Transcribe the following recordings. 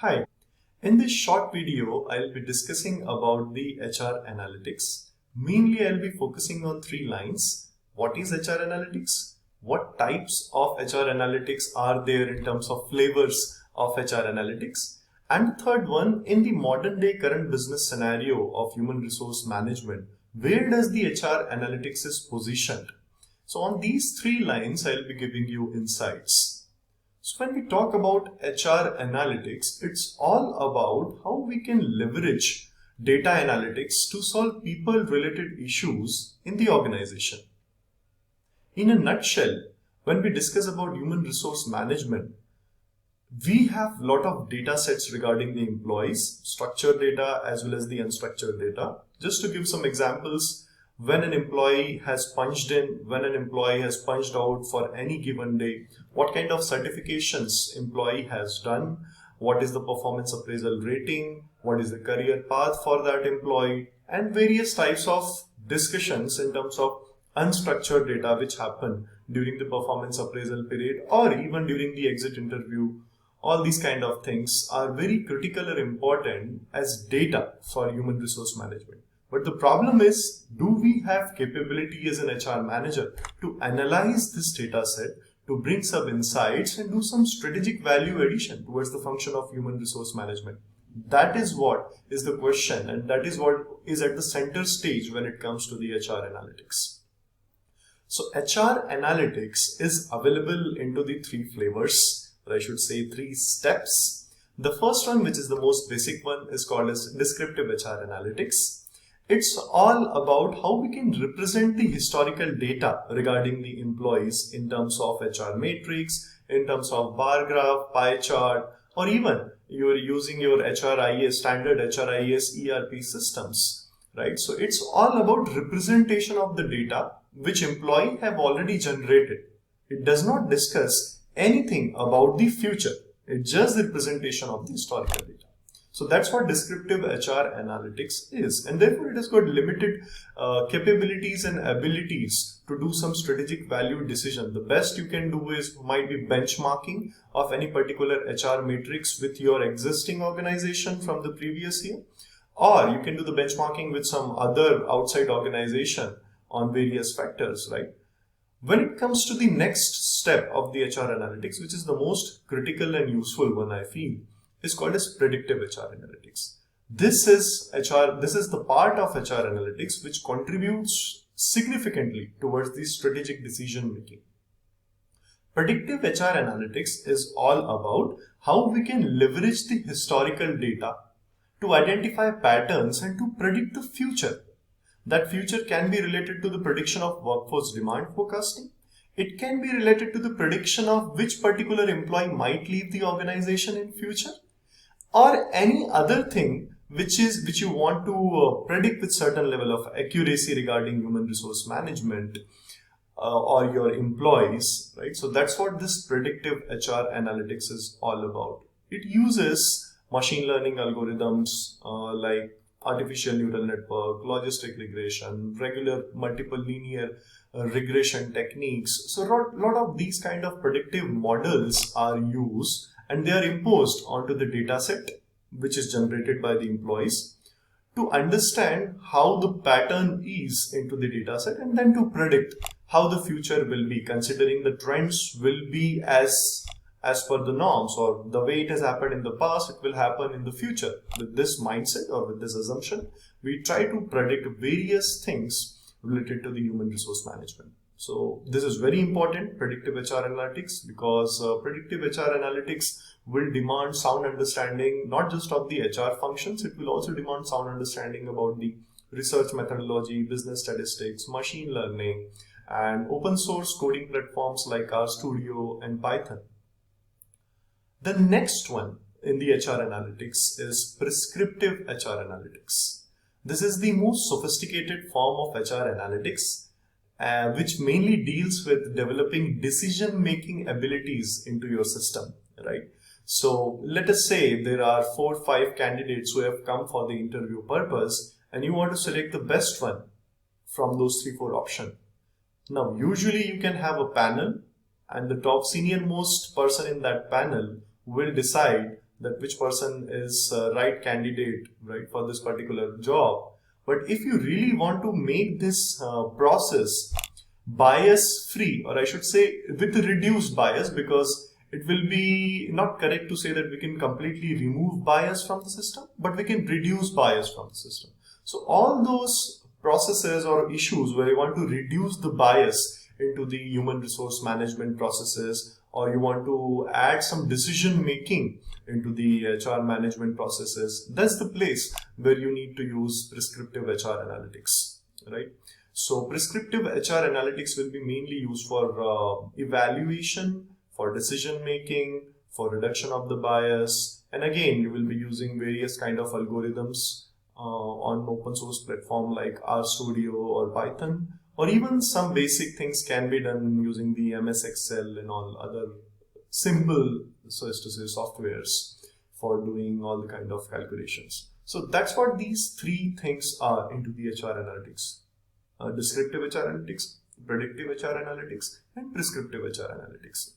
Hi, in this short video, I'll be discussing about the HR analytics. Mainly, I'll be focusing on three lines. What is HR analytics? What types of HR analytics are there in terms of flavors of HR analytics? And the third one, in the modern day current business scenario of human resource management, where does the HR analytics is positioned? So on these three lines, I'll be giving you insights. So when we talk about HR analytics, it's all about how we can leverage data analytics to solve people-related issues in the organization. In a nutshell, when we discuss about human resource management, we have a lot of data sets regarding the employees, structured data as well as the unstructured data. Just to give some examples, when an employee has punched in, when an employee has punched out for any given day, what kind of certifications employee has done, what is the performance appraisal rating, what is the career path for that employee, and various types of discussions in terms of unstructured data which happen during the performance appraisal period or even during the exit interview. All these kind of things are very critical or important as data for human resource management. But the problem is, do we have capability as an HR manager to analyze this data set, to bring some insights and do some strategic value addition towards the function of human resource management? That is what is the question, and that is what is at the center stage when it comes to the HR analytics. So HR analytics is available into the three flavors, or I should say three steps. The first one, which is the most basic one, is called as Descriptive HR Analytics. It's all about how we can represent the historical data regarding the employees in terms of HR matrix, in terms of bar graph, pie chart, or even you're using your HRIS, standard HRIS ERP systems, right? So it's all about representation of the data which employee have already generated. It does not discuss anything about the future. It's just the representation of the historical data. So that's what descriptive HR analytics is, and therefore it has got limited capabilities and abilities to do some strategic value decision. The best you can do is might be benchmarking of any particular HR matrix with your existing organization from the previous year, or you can do the benchmarking with some other outside organization on various factors, right? When it comes to the next step of the HR analytics, which is the most critical and useful one, I feel, is called as Predictive HR Analytics. This is the part of HR analytics which contributes significantly towards the strategic decision making. Predictive HR Analytics is all about how we can leverage the historical data to identify patterns and to predict the future. That future can be related to the prediction of workforce demand forecasting. It can be related to the prediction of which particular employee might leave the organization in future, or any other thing which you want to predict with certain level of accuracy regarding human resource management or your employees, right? So that's what this predictive HR analytics is all about. It uses machine learning algorithms like artificial neural network, logistic regression, regular multiple linear regression techniques. So a lot of these kind of predictive models are used, and they are imposed onto the data set which is generated by the employees to understand how the pattern is into the data set, and then to predict how the future will be, considering the trends will be as per the norms, or the way it has happened in the past, it will happen in the future. With this mindset or with this assumption, we try to predict various things related to the human resource management. So this is very important, predictive HR analytics, because predictive HR analytics will demand sound understanding not just of the HR functions, it will also demand sound understanding about the research methodology, business statistics, machine learning, and open source coding platforms like RStudio and Python. The next one in the HR analytics is prescriptive HR analytics. This is the most sophisticated form of HR analytics, which mainly deals with developing decision-making abilities into your system, right? So let us say there are 4 or 5 candidates who have come for the interview purpose, and you want to select the best one from those 3-4 options. Now, usually you can have a panel, and the top senior most person in that panel will decide that which person is right candidate, right, for this particular job. But if you really want to make this process bias free, or I should say with reduced bias, because it will be not correct to say that we can completely remove bias from the system, but we can reduce bias from the system. So all those processes or issues where you want to reduce the bias into the human resource management processes, or you want to add some decision making into the HR management processes, that's the place where you need to use prescriptive HR analytics, right? So prescriptive HR analytics will be mainly used for evaluation, for decision making, for reduction of the bias, and again you will be using various kind of algorithms on open source platform like RStudio or Python, or even some basic things can be done using the MS Excel and all other simple, so as to say, softwares for doing all the kind of calculations. So that's what these three things are into the HR analytics: descriptive HR analytics, predictive HR analytics, and prescriptive HR analytics.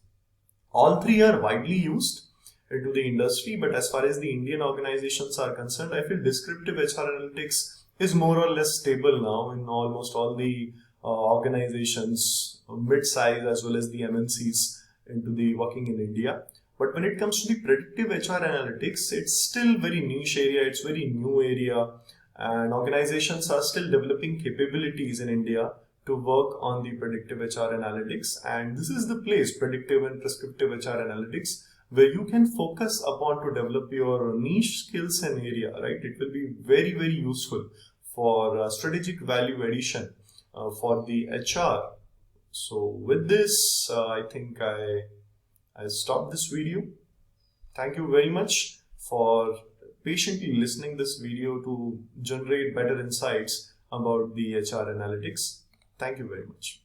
All three are widely used into the industry, but as far as the Indian organizations are concerned, I feel descriptive HR analytics is more or less stable now in almost all the organizations, mid-size as well as the MNCs into the working in India. But when it comes to the predictive HR analytics, it's still very niche area, it's very new area, and organizations are still developing capabilities in India to work on the predictive HR analytics. And this is the place, predictive and prescriptive HR analytics, where you can focus upon to develop your niche skills and area, right? It will be very, very useful for strategic value addition for the HR. So with this, I think I stop this video. Thank you very much for patiently listening this video to generate better insights about the HR analytics. Thank you very much.